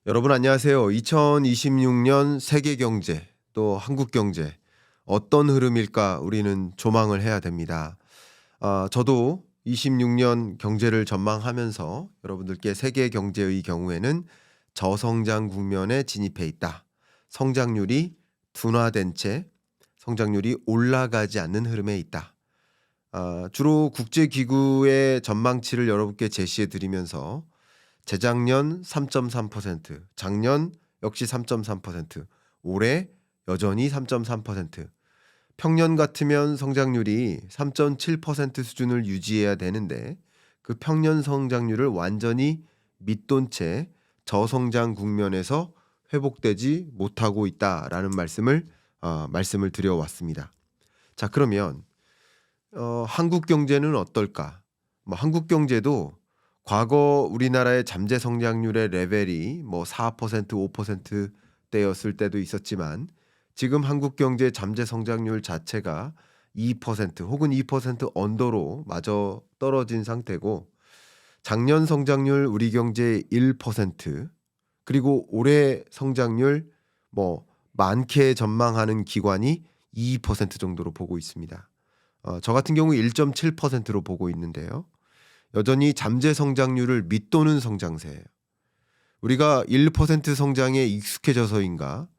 여러분 안녕하세요. 2026년 세계 경제 또 한국 경제 어떤 흐름일까 우리는 조망을 해야 됩니다. 저도 26년 경제를 전망하면서 여러분들께 세계 경제의 경우에는 저성장 국면에 진입해 있다. 성장률이 둔화된 채 성장률이 올라가지 않는 흐름에 있다. 주로 국제기구의 전망치를 여러분께 제시해 드리면서 재작년 3.3%, 작년 역시 3.3%, 올해 여전히 3.3%. 평년 같으면 성장률이 3.7% 수준을 유지해야 되는데 그 평년 성장률을 완전히 밑돈 채 저성장 국면에서 회복되지 못하고 있다라는 말씀을 드려왔습니다. 자, 그러면 한국 경제는 어떨까? 한국 경제도 과거 우리나라의 잠재 성장률의 레벨이 4% 5%대였을 때도 있었지만 지금 한국 경제 잠재 성장률 자체가 2% 혹은 2% 언더로 마저 떨어진 상태고 작년 성장률 우리 경제의 1% 그리고 올해 성장률 많게 전망하는 기관이 2% 정도로 보고 있습니다. 저 같은 경우 1.7%로 보고 있는데요. 여전히 잠재 성장률을 밑도는 성장세예요. 우리가 1% 성장에 익숙해져서인가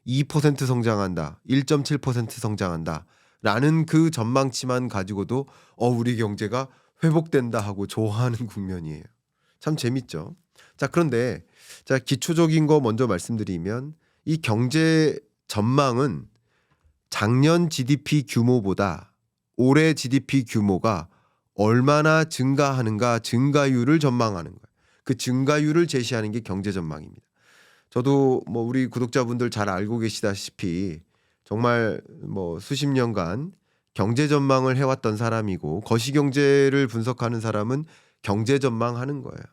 2% 성장한다, 1.7% 성장한다 라는 그 전망치만 가지고도 우리 경제가 회복된다 하고 좋아하는 국면이에요. 참 재밌죠. 자, 그런데 기초적인 거 먼저 말씀드리면 이 경제 전망은 작년 GDP 규모보다 올해 GDP 규모가 얼마나 증가하는가 증가율을 전망하는 거예요. 그 증가율을 제시하는 게 경제 전망입니다. 저도 우리 구독자분들 잘 알고 계시다시피 정말 수십 년간 경제 전망을 해왔던 사람이고 거시경제를 분석하는 사람은 경제 전망하는 거예요.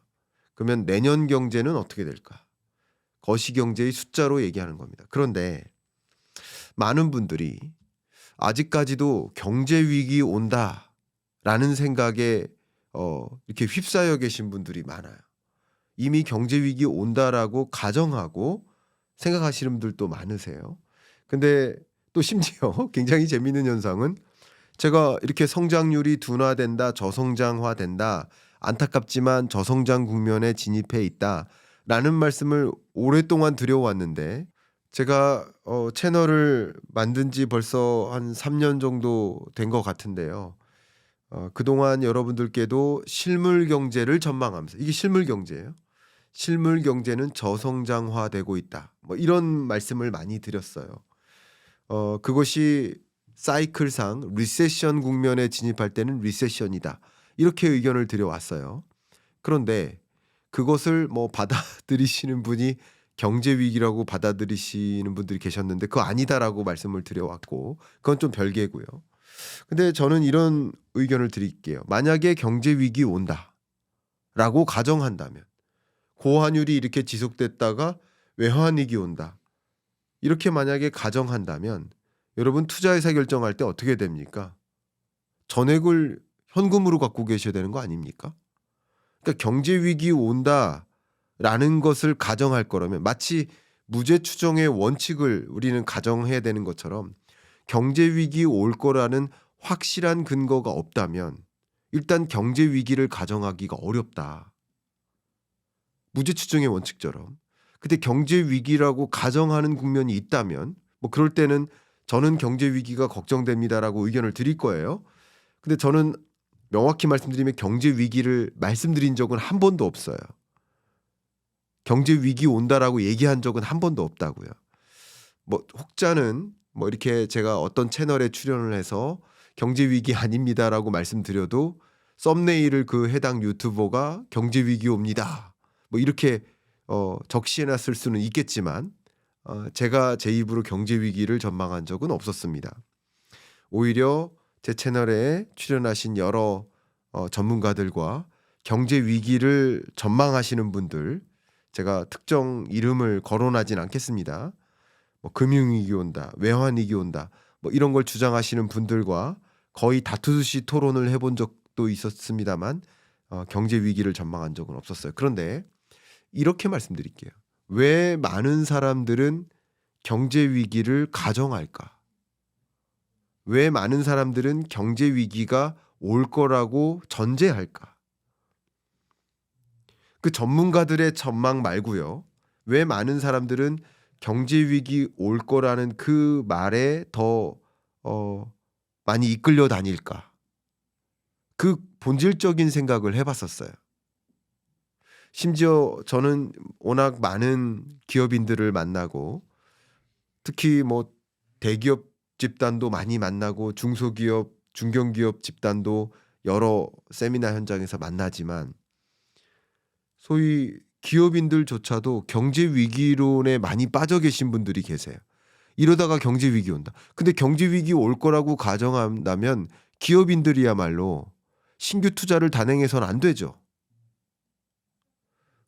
그러면 내년 경제는 어떻게 될까? 거시경제의 숫자로 얘기하는 겁니다. 그런데 많은 분들이 아직까지도 경제 위기 온다라는 생각에 이렇게 휩싸여 계신 분들이 많아요. 이미 경제 위기 온다라고 가정하고 생각하시는 분들도 많으세요. 근데 또 심지어 굉장히 재미있는 현상은 제가 이렇게 성장률이 둔화된다, 저성장화된다, 안타깝지만 저성장 국면에 진입해 있다라는 말씀을 오랫동안 드려왔는데 제가 채널을 만든 지 벌써 한 3년 정도 된 것 같은데요. 그동안 여러분들께도 실물 경제를 전망하면서 이게 실물 경제예요. 실물 경제는 저성장화되고 있다. 이런 말씀을 많이 드렸어요. 그것이 사이클상 리세션 국면에 진입할 때는 리세션이다. 이렇게 의견을 드려왔어요. 그런데 그것을 받아들이시는 분이 경제 위기라고 받아들이시는 분들이 계셨는데 그거 아니다라고 말씀을 드려왔고 그건 좀 별개고요. 근데 저는 이런 의견을 드릴게요. 만약에 경제 위기 온다라고 가정한다면 고환율이 이렇게 지속됐다가 외환위기 온다. 이렇게 만약에 가정한다면 여러분 투자회사 결정할 때 어떻게 됩니까? 전액을 현금으로 갖고 계셔야 되는 거 아닙니까? 그러니까 경제 위기 온다라는 것을 가정할 거라면 마치 무죄 추정의 원칙을 우리는 가정해야 되는 것처럼 경제 위기 올 거라는 확실한 근거가 없다면 일단 경제 위기를 가정하기가 어렵다. 무죄 추정의 원칙처럼. 근데 경제 위기라고 가정하는 국면이 있다면 그럴 때는 저는 경제 위기가 걱정됩니다라고 의견을 드릴 거예요. 근데 저는 명확히 말씀드리면 경제 위기를 말씀드린 적은 한 번도 없어요. 경제 위기 온다라고 얘기한 적은 한 번도 없다고요. 혹자는 이렇게 제가 어떤 채널에 출연을 해서 경제 위기 아닙니다라고 말씀드려도 썸네일을 그 해당 유튜버가 경제 위기 옵니다. 이렇게 적시해놨을 수는 있겠지만 제가 제 입으로 경제 위기를 전망한 적은 없었습니다. 오히려 제 채널에 출연하신 여러 전문가들과 경제 위기를 전망하시는 분들 제가 특정 이름을 거론하진 않겠습니다. 금융위기 온다, 외환위기 온다 이런 걸 주장하시는 분들과 거의 다투듯이 토론을 해본 적도 있었습니다만 경제 위기를 전망한 적은 없었어요. 그런데 이렇게 말씀드릴게요. 왜 많은 사람들은 경제 위기를 가정할까? 왜 많은 사람들은 경제 위기가 올 거라고 전제할까? 그 전문가들의 전망 말고요. 왜 많은 사람들은 경제 위기 올 거라는 그 말에 더 많이 이끌려 다닐까? 그 본질적인 생각을 해 봤었어요. 심지어 저는 워낙 많은 기업인들을 만나고 특히 뭐 대기업 집단도 많이 만나고 중소기업, 중견기업 집단도 여러 세미나 현장에서 만나지만 소위 기업인들조차도 경제 위기론에 많이 빠져 계신 분들이 계세요. 이러다가 경제 위기 온다. 근데 경제 위기 올 거라고 가정한다면 기업인들이야말로 신규 투자를 단행해서는 안 되죠.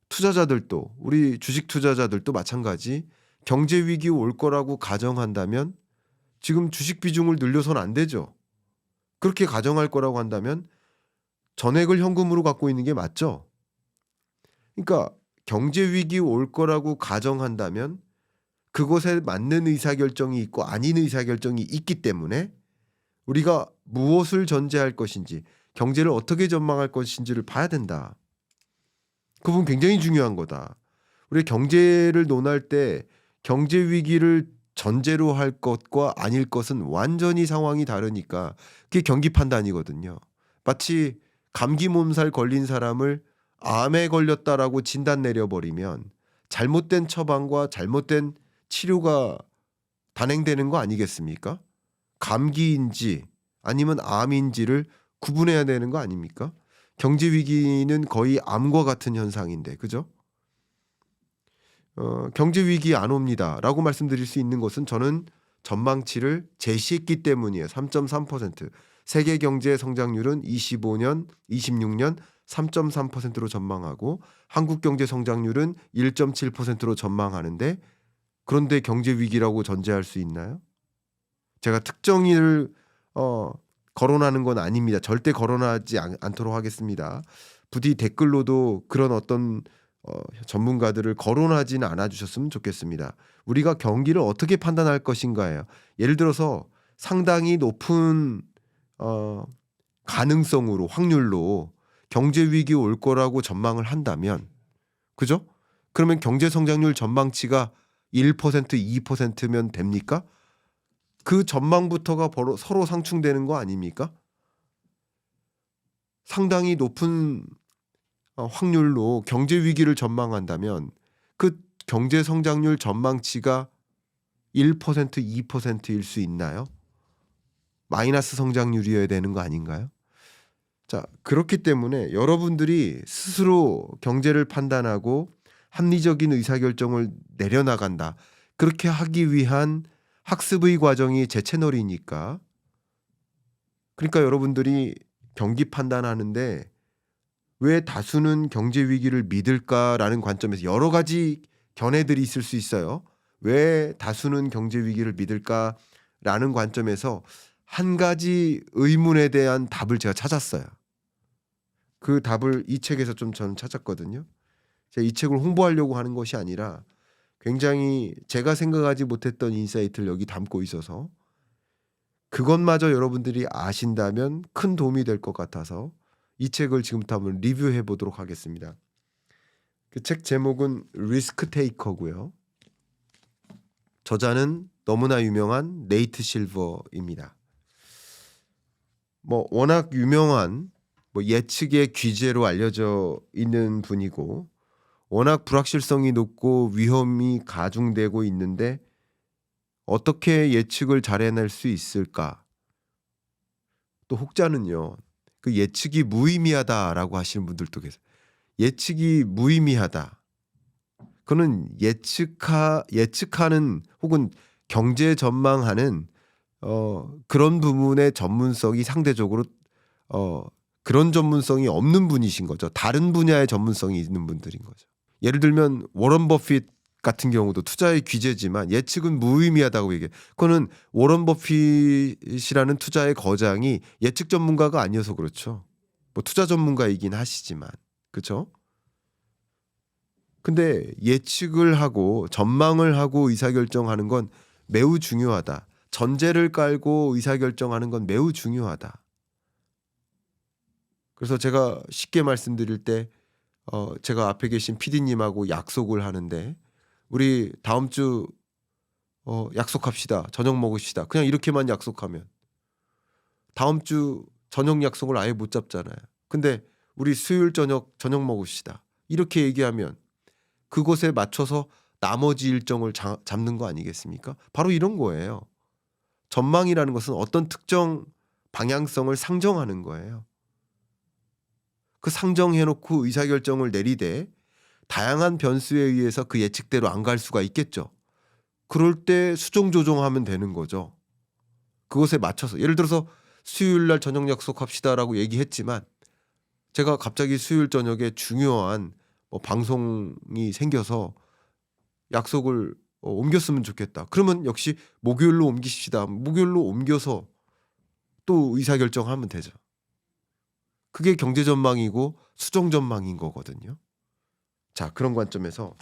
투자자들도 우리 주식 투자자들도 마찬가지 경제 위기 올 거라고 가정한다면 지금 주식 비중을 늘려서는 안 되죠. 그렇게 가정할 거라고 한다면 전액을 현금으로 갖고 있는 게 맞죠. 그러니까 경제 위기 올 거라고 가정한다면 그것에 맞는 의사결정이 있고 아닌 의사결정이 있기 때문에 우리가 무엇을 전제할 것인지 경제를 어떻게 전망할 것인지를 봐야 된다. 그 부분 굉장히 중요한 거다. 우리 경제를 논할 때 경제 위기를 전제로 할 것과 아닐 것은 완전히 상황이 다르니까 그게 경기 판단이거든요. 마치 감기 몸살 걸린 사람을 암에 걸렸다라고 진단 내려버리면 잘못된 처방과 잘못된 치료가 단행되는 거 아니겠습니까? 감기인지 아니면 암인지를 구분해야 되는 거 아닙니까? 경제 위기는 거의 암과 같은 현상인데, 그죠? 경제 위기 안 옵니다라고 말씀드릴 수 있는 것은 저는 전망치를 제시했기 때문이에요. 3.3%. 세계 경제 성장률은 25년, 26년 3.3%로 전망하고 한국 경제 성장률은 1.7%로 전망하는데 그런데 경제 위기라고 전제할 수 있나요? 제가 특정인을 거론하는 건 아닙니다. 절대 거론하지 않도록 하겠습니다. 부디 댓글로도 그런 어떤 전문가들을 거론하지는 않아 주셨으면 좋겠습니다. 우리가 경기를 어떻게 판단할 것인가예요. 예를 들어서 상당히 높은 가능성으로 확률로 경제 위기 올 거라고 전망을 한다면 그죠? 그러면 경제 성장률 전망치가 1%, 2%면 됩니까? 그 전망부터가 서로 상충되는 거 아닙니까? 상당히 높은 확률로 경제 위기를 전망한다면 그 경제 성장률 전망치가 1%, 2%일 수 있나요? 마이너스 성장률이어야 되는 거 아닌가요? 자, 그렇기 때문에 여러분들이 스스로 경제를 판단하고 합리적인 의사결정을 내려나간다. 그렇게 하기 위한 학습의 과정이 제 채널이니까. 그러니까 여러분들이 경기 판단하는데 왜 다수는 경제 위기를 믿을까라는 관점에서 여러 가지 견해들이 있을 수 있어요. 왜 다수는 경제 위기를 믿을까라는 관점에서 한 가지 의문에 대한 답을 제가 찾았어요. 그 답을 이 책에서 좀 저는 찾았거든요. 제가 이 책을 홍보하려고 하는 것이 아니라 굉장히 제가 생각하지 못했던 인사이트를 여기 담고 있어서 그것마저 여러분들이 아신다면 큰 도움이 될 것 같아서 이 책을 지금부터 한번 리뷰해 보도록 하겠습니다. 그 책 제목은 리스크 테이커고요. 저자는 너무나 유명한 네이트 실버입니다. 뭐 워낙 유명한 예측의 귀재로 알려져 있는 분이고 워낙 불확실성이 높고 위험이 가중되고 있는데 어떻게 예측을 잘 해낼 수 있을까? 또 혹자는요. 그 예측이 무의미하다라고 하시는 분들도 계세요. 예측이 무의미하다. 그는 예측하는 혹은 경제 전망하는 그런 부분의 전문성이 상대적으로 그런 전문성이 없는 분이신 거죠. 다른 분야의 전문성이 있는 분들인 거죠. 예를 들면 워런 버핏 같은 경우도 투자의 귀재지만 예측은 무의미하다고 얘기해요. 그거는 워런 버핏이라는 투자의 거장이 예측 전문가가 아니어서 그렇죠. 뭐 투자 전문가이긴 하시지만 그렇죠. 근데 예측을 하고 전망을 하고 의사결정하는 건 매우 중요하다. 전제를 깔고 의사결정하는 건 매우 중요하다. 그래서 제가 쉽게 말씀드릴 때 제가 앞에 계신 PD님하고 약속을 하는데 우리 다음 주 약속합시다. 저녁 먹읍시다. 그냥 이렇게만 약속하면 다음 주 저녁 약속을 아예 못 잡잖아요. 근데 우리 수요일 저녁 먹읍시다. 이렇게 얘기하면 그것에 맞춰서 나머지 일정을 잡는 거 아니겠습니까? 바로 이런 거예요. 전망이라는 것은 어떤 특정 방향성을 상정하는 거예요. 그 상정해놓고 의사결정을 내리되 다양한 변수에 의해서 그 예측대로 안 갈 수가 있겠죠. 그럴 때 수정 조정하면 되는 거죠. 그것에 맞춰서 예를 들어서 수요일 날 저녁 약속합시다라고 얘기했지만 제가 갑자기 수요일 저녁에 중요한 방송이 생겨서 약속을 옮겼으면 좋겠다. 그러면 역시 목요일로 옮기십시다. 목요일로 옮겨서 또 의사결정하면 되죠. 그게 경제 전망이고 수정 전망인 거거든요. 자, 그런 관점에서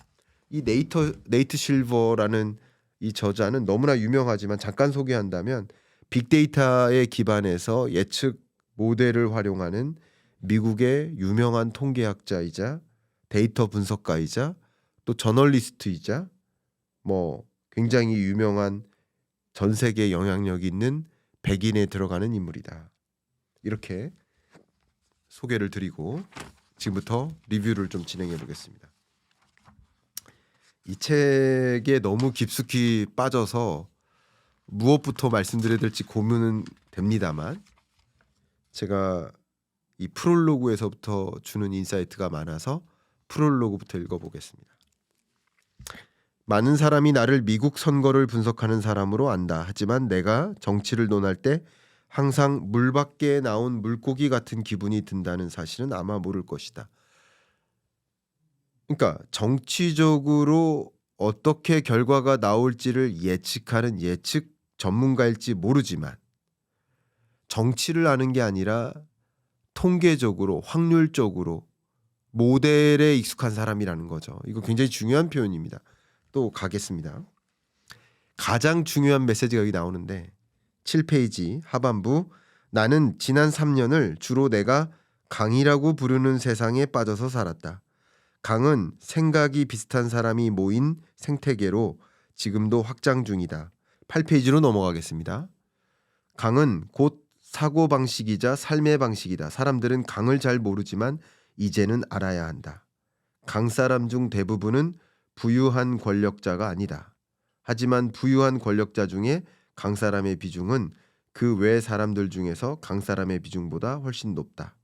이 네이트 실버라는 이 저자는 너무나 유명하지만 잠깐 소개한다면 빅데이터에 기반해서 예측 모델을 활용하는 미국의 유명한 통계학자이자 데이터 분석가이자 또 저널리스트이자 굉장히 유명한 전 세계 영향력 있는 백인에 들어가는 인물이다. 이렇게 소개를 드리고 지금부터 리뷰를 좀 진행해 보겠습니다. 이 책에 너무 깊숙이 빠져서 무엇부터 말씀드려야 될지 고민은 됩니다만 제가 이 프롤로그에서부터 주는 인사이트가 많아서 프롤로그부터 읽어보겠습니다. 많은 사람이 나를 미국 선거를 분석하는 사람으로 안다. 하지만 내가 정치를 논할 때 항상 물 밖에 나온 물고기 같은 기분이 든다는 사실은 아마 모를 것이다. 그러니까 정치적으로 어떻게 결과가 나올지를 예측하는 예측 전문가일지 모르지만 정치를 아는 게 아니라 통계적으로 확률적으로 모델에 익숙한 사람이라는 거죠. 이거 굉장히 중요한 표현입니다. 또 가겠습니다. 가장 중요한 메시지가 여기 나오는데 7페이지 하반부 나는 지난 3년을 주로 내가 강이라고 부르는 세상에 빠져서 살았다. 강은 생각이 비슷한 사람이 모인 생태계로 지금도 확장 중이다. 8페이지로 넘어가겠습니다. 강은 곧 사고방식이자 삶의 방식이다. 사람들은 강을 잘 모르지만 이제는 알아야 한다. 강 사람 중 대부분은 부유한 권력자가 아니다. 하지만 부유한 권력자 중에 강 사람의 비중은 그 외 사람들 중에서 강 사람의 비중보다 훨씬 높다.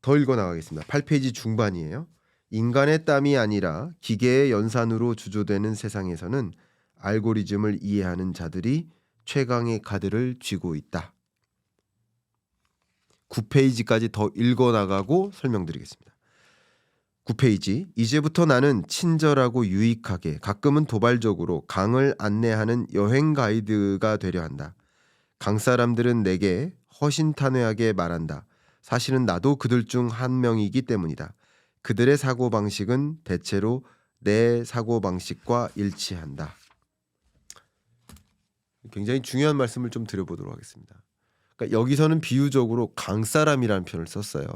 더 읽어 나가겠습니다. 8페이지 중반이에요. 인간의 땀이 아니라 기계의 연산으로 주조되는 세상에서는 알고리즘을 이해하는 자들이 최강의 카드를 쥐고 있다. 9페이지까지 더 읽어 나가고 설명드리겠습니다. 9페이지 이제부터 나는 친절하고 유익하게 가끔은 도발적으로 강을 안내하는 여행 가이드가 되려 한다. 강 사람들은 내게 허심탄회하게 말한다. 사실은 나도 그들 중 한 명이기 때문이다. 그들의 사고방식은 대체로 내 사고방식과 일치한다. 굉장히 중요한 말씀을 좀 드려보도록 하겠습니다. 그러니까 여기서는 비유적으로 강사람이라는 표현을 썼어요.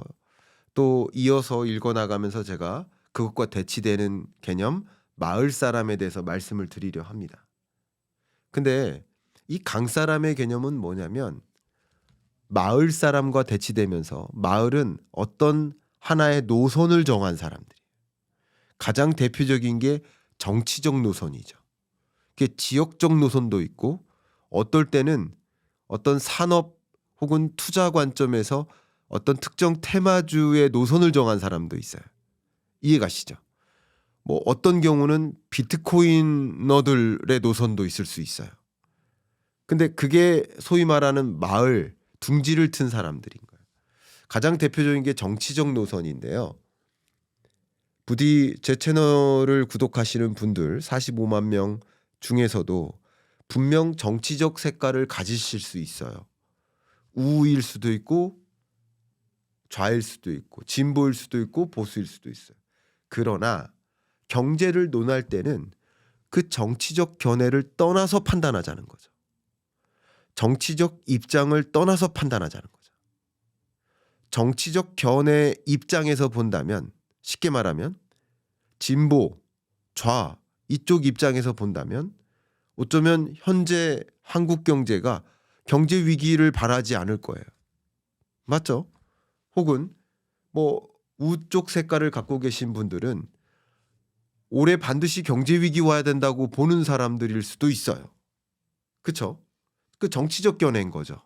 또 이어서 읽어나가면서 제가 그것과 대치되는 개념 마을 사람에 대해서 말씀을 드리려 합니다. 근데 이 강사람의 개념은 뭐냐면 마을 사람과 대치되면서 마을은 어떤 하나의 노선을 정한 사람들이에요. 가장 대표적인 게 정치적 노선이죠. 그게 지역적 노선도 있고 어떨 때는 어떤 산업 혹은 투자 관점에서 어떤 특정 테마주의 노선을 정한 사람도 있어요. 이해가시죠? 어떤 경우는 비트코인러들의 노선도 있을 수 있어요. 근데 그게 소위 말하는 마을 둥지를 튼 사람들인 거예요. 가장 대표적인 게 정치적 노선인데요. 부디 제 채널을 구독하시는 분들 45만 명 중에서도 분명 정치적 색깔을 가지실 수 있어요. 우일 수도 있고 좌일 수도 있고 진보일 수도 있고 보수일 수도 있어요. 그러나 경제를 논할 때는 그 정치적 견해를 떠나서 판단하자는 거죠. 정치적 입장을 떠나서 판단하자는 거죠. 정치적 견해 입장에서 본다면, 쉽게 말하면 진보, 좌 이쪽 입장에서 본다면 어쩌면 현재 한국 경제가 경제 위기를 바라지 않을 거예요. 맞죠? 혹은 뭐 우쪽 색깔을 갖고 계신 분들은 올해 반드시 경제 위기 와야 된다고 보는 사람들일 수도 있어요. 그렇죠? 그 정치적 견해인 거죠.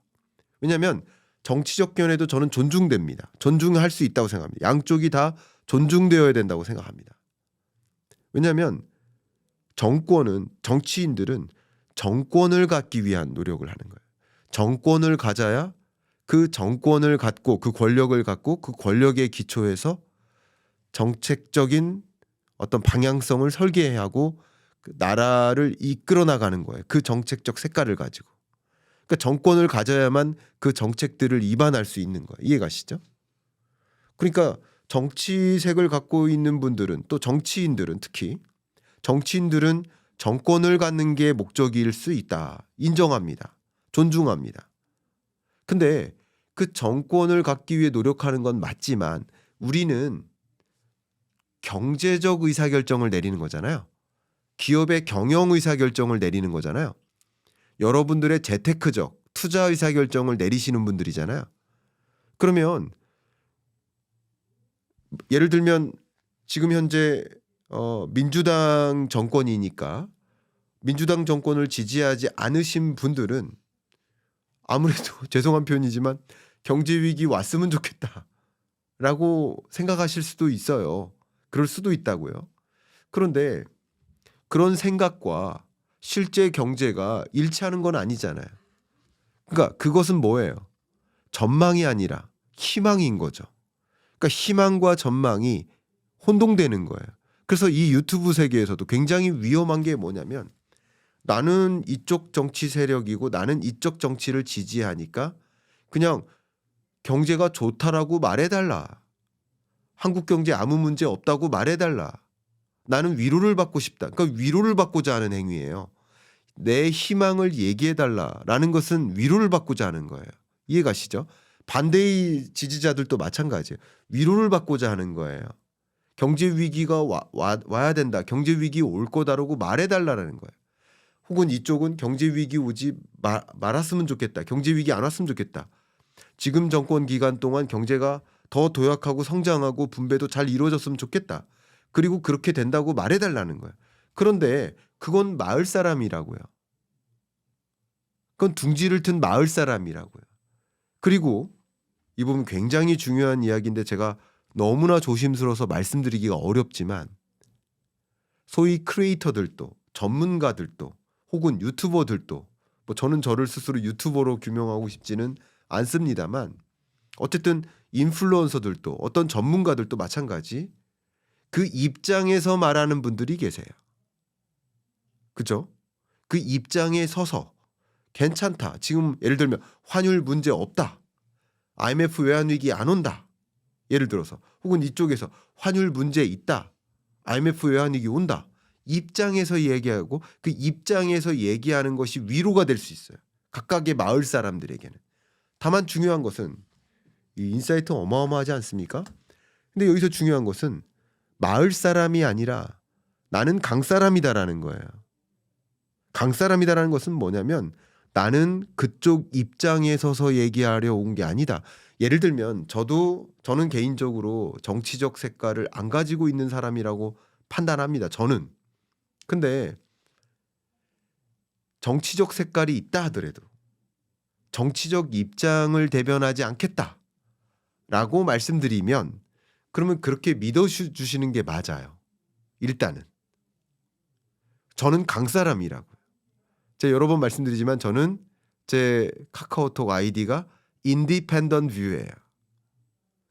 왜냐하면 정치적 견해도 저는 존중됩니다. 존중할 수 있다고 생각합니다. 양쪽이 다 존중되어야 된다고 생각합니다. 왜냐하면 정치인들은 정권을 갖기 위한 노력을 하는 거예요. 정권을 가져야 그 정권을 갖고 그 권력을 갖고 그 권력에 기초해서 정책적인 어떤 방향성을 설계해야 하고 그 나라를 이끌어 나가는 거예요. 그 정책적 색깔을 가지고. 그러니까 정권을 가져야만 그 정책들을 입안할 수 있는 거예요. 이해가시죠? 그러니까 정치색을 갖고 있는 분들은, 또 정치인들은, 특히 정치인들은 정권을 갖는 게 목적일 수 있다. 인정합니다. 존중합니다. 근데 그 정권을 갖기 위해 노력하는 건 맞지만 우리는 경제적 의사결정을 내리는 거잖아요. 기업의 경영 의사결정을 내리는 거잖아요. 여러분들의 재테크적 투자 의사결정을 내리시는 분들이잖아요. 그러면 예를 들면 지금 현재 민주당 정권이니까 민주당 정권을 지지하지 않으신 분들은 아무래도 죄송한 표현이지만 경제 위기 왔으면 좋겠다라고 생각하실 수도 있어요. 그럴 수도 있다고요. 그런데 그런 생각과 실제 경제가 일치하는 건 아니잖아요. 그러니까 그것은 뭐예요? 전망이 아니라 희망인 거죠. 그러니까 희망과 전망이 혼동되는 거예요. 그래서 이 유튜브 세계에서도 굉장히 위험한 게 뭐냐면 나는 이쪽 정치 세력이고 나는 이쪽 정치를 지지하니까 그냥 경제가 좋다라고 말해달라. 한국 경제 아무 문제 없다고 말해달라. 나는 위로를 받고 싶다. 그러니까 위로를 받고자 하는 행위예요. 내 희망을 얘기해달라라는 것은 위로를 받고자 하는 거예요. 이해가시죠? 반대의 지지자들도 마찬가지예요. 위로를 받고자 하는 거예요. 경제 위기가 와야 된다. 경제 위기 올 거다라고 말해달라는 거예요. 혹은 이쪽은 경제 위기 오지 말았으면 좋겠다. 경제 위기 안 왔으면 좋겠다. 지금 정권 기간 동안 경제가 더 도약하고 성장하고 분배도 잘 이루어졌으면 좋겠다. 그리고 그렇게 된다고 말해달라는 거예요. 그런데 그건 마을 사람이라고요. 그건 둥지를 튼 마을 사람이라고요. 그리고 이 부분 굉장히 중요한 이야기인데 제가 너무나 조심스러워서 말씀드리기가 어렵지만 소위 크리에이터들도 전문가들도 혹은 유튜버들도 뭐 저는 저를 스스로 유튜버로 규명하고 싶지는 않습니다만 어쨌든 인플루언서들도 어떤 전문가들도 마찬가지 그 입장에서 말하는 분들이 계세요. 그죠? 그 입장에 서서 괜찮다. 지금 예를 들면 환율 문제 없다. IMF 외환위기 안 온다. 예를 들어서 혹은 이쪽에서 환율 문제 있다. IMF 외환위기 온다. 입장에서 얘기하고 그 입장에서 얘기하는 것이 위로가 될 수 있어요. 각각의 마을 사람들에게는. 다만 중요한 것은 이 인사이트 어마어마하지 않습니까? 근데 여기서 중요한 것은 마을 사람이 아니라 나는 강 사람이다라는 거예요. 강 사람이다라는 것은 뭐냐면 나는 그쪽 입장에 서서 얘기하려 온 게 아니다. 예를 들면 저는 개인적으로 정치적 색깔을 안 가지고 있는 사람이라고 판단합니다. 저는. 근데 정치적 색깔이 있다 하더라도 정치적 입장을 대변하지 않겠다라고 말씀드리면 그러면 그렇게 믿어주시는 게 맞아요. 일단은. 저는 강 사람이라고요. 제가 여러 번 말씀드리지만 저는 제 카카오톡 아이디가 인디펜던트 뷰예요.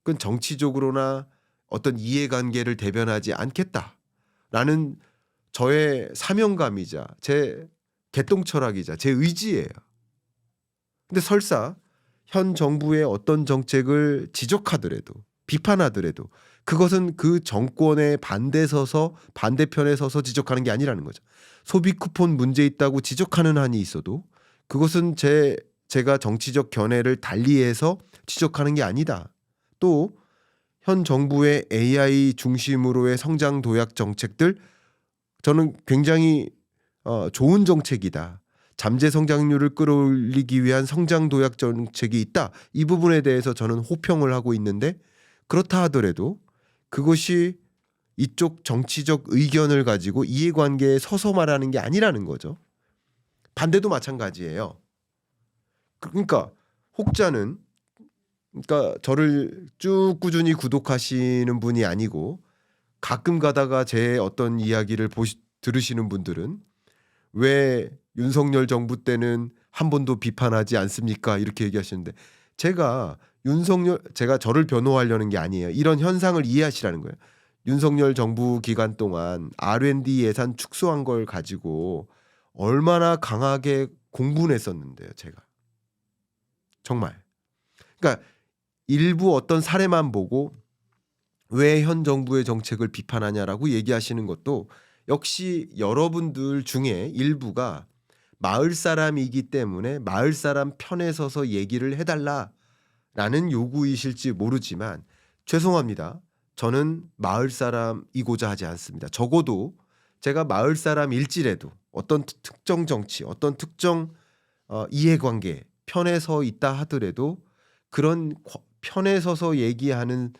그건 정치적으로나 어떤 이해관계를 대변하지 않겠다라는 저의 사명감이자 제 개똥 철학이자 제 의지예요. 근데 설사 현 정부의 어떤 정책을 지적하더라도 비판하더라도 그것은 그 정권의 반대편에 서서 지적하는 게 아니라는 거죠. 소비 쿠폰 문제 있다고 지적하는 한이 있어도 그것은 제가 정치적 견해를 달리해서 지적하는 게 아니다. 또 현 정부의 AI 중심으로의 성장 도약 정책들 저는 굉장히 좋은 정책이다. 잠재 성장률을 끌어올리기 위한 성장 도약 정책이 있다. 이 부분에 대해서 저는 호평을 하고 있는데 그렇다 하더라도 그것이 이쪽 정치적 의견을 가지고 이해관계에 서서 말하는 게 아니라는 거죠. 반대도 마찬가지예요. 그러니까 혹자는 그러니까 저를 쭉 꾸준히 구독하시는 분이 아니고 가끔 가다가 제 어떤 이야기를 들으시는 분들은 왜 윤석열 정부 때는 한 번도 비판하지 않습니까? 이렇게 얘기하시는데 제가 저를 변호하려는 게 아니에요. 이런 현상을 이해하시라는 거예요. 윤석열 정부 기간 동안 R&D 예산 축소한 걸 가지고 얼마나 강하게 공분을 했었는데요, 제가. 정말. 그러니까 일부 어떤 사례만 보고 왜 현 정부의 정책을 비판하냐라고 얘기하시는 것도 역시 여러분들 중에 일부가 마을 사람이기 때문에 마을 사람 편에 서서 얘기를 해달라라는 요구이실지 모르지만 죄송합니다. 저는 마을 사람이고자 하지 않습니다. 적어도 제가 마을 사람일지라도 어떤 특정 정치, 어떤 특정 이해관계 편에 서 있다 하더라도 그런 편에 서서 얘기하는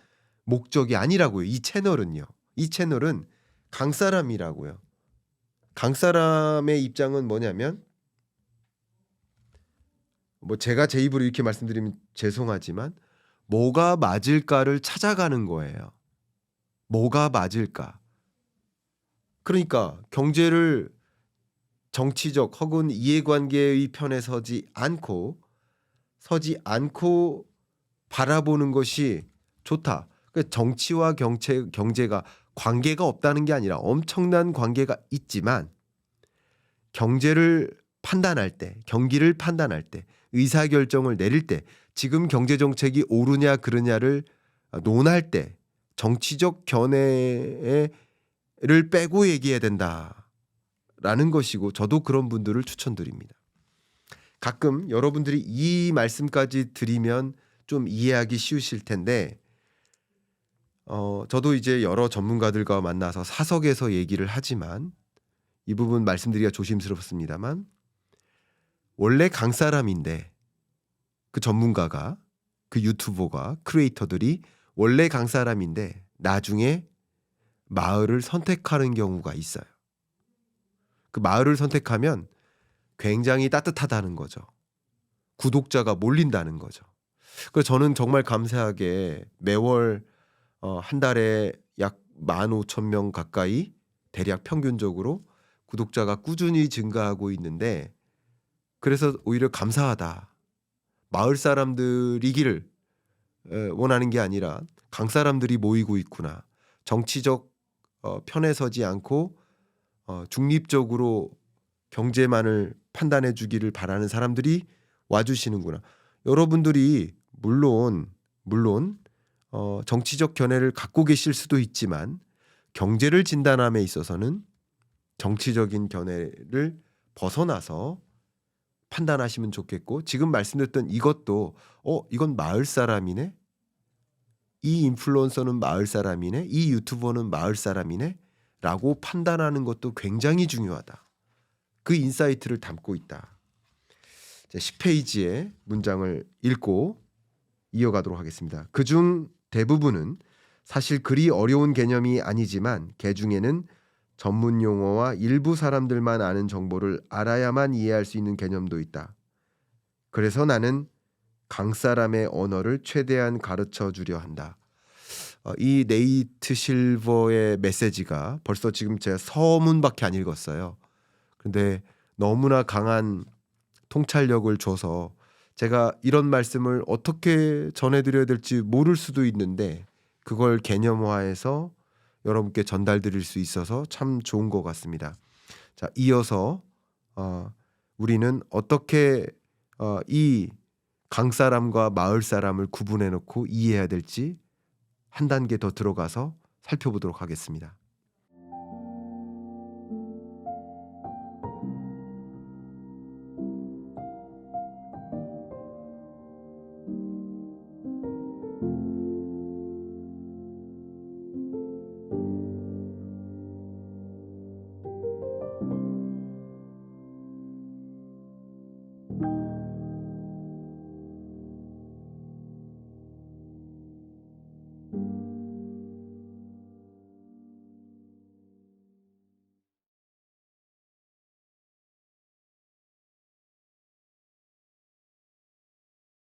목적이 아니라고요. 이 채널은요. 이 채널은 강사람이라고요. 강사람의 입장은 뭐냐면 뭐 제가 제 입으로 이렇게 말씀드리면 죄송하지만 뭐가 맞을까를 찾아가는 거예요. 뭐가 맞을까? 그러니까 경제를 정치적 혹은 이해관계의 편에 서지 않고 바라보는 것이 좋다. 그러니까 정치와 경제가 관계가 없다는 게 아니라 엄청난 관계가 있지만 경제를 판단할 때, 경기를 판단할 때, 의사결정을 내릴 때 지금 경제 정책이 옳으냐 그르냐를 논할 때 정치적 견해를 빼고 얘기해야 된다라는 것이고 저도 그런 분들을 추천드립니다. 가끔 여러분들이 이 말씀까지 드리면 좀 이해하기 쉬우실 텐데 저도 이제 여러 전문가들과 만나서 사석에서 얘기를 하지만 이 부분 말씀드리기가 조심스럽습니다만 원래 강사람인데 그 전문가가 그 유튜버가 크리에이터들이 원래 강사람인데 나중에 마을을 선택하는 경우가 있어요. 그 마을을 선택하면 굉장히 따뜻하다는 거죠. 구독자가 몰린다는 거죠. 그래서 저는 정말 감사하게 매월 한 달에 약 15,000명 가까이 대략 평균적으로 구독자가 꾸준히 증가하고 있는데 그래서 오히려 감사하다. 마을 사람들이기를 원하는 게 아니라 강 사람들이 모이고 있구나. 정치적 편에 서지 않고 중립적으로 경제만을 판단해 주기를 바라는 사람들이 와주시는구나. 여러분들이 물론 정치적 견해를 갖고 계실 수도 있지만 경제를 진단함에 있어서는 정치적인 견해를 벗어나서 판단하시면 좋겠고 지금 말씀드렸던 이것도 이건 마을 사람이네. 이 인플루언서는 마을 사람이네. 이 유튜버는 마을 사람이네. 라고 판단하는 것도 굉장히 중요하다. 그 인사이트를 담고 있다. 10페이지의 문장을 읽고 이어가도록 하겠습니다. 그중 대부분은 사실 그리 어려운 개념이 아니지만 개중에는 전문 용어와 일부 사람들만 아는 정보를 알아야만 이해할 수 있는 개념도 있다. 그래서 나는 강사람의 언어를 최대한 가르쳐 주려 한다. 이 네이트 실버의 메시지가 벌써 지금 제가 서문밖에 안 읽었어요. 근데 너무나 강한 통찰력을 줘서 제가 이런 말씀을 어떻게 전해드려야 될지 모를 수도 있는데 그걸 개념화해서 여러분께 전달드릴 수 있어서 참 좋은 것 같습니다. 자, 이어서 우리는 어떻게 이 강사람과 마을 사람을 구분해 놓고 이해해야 될지 한 단계 더 들어가서 살펴보도록 하겠습니다.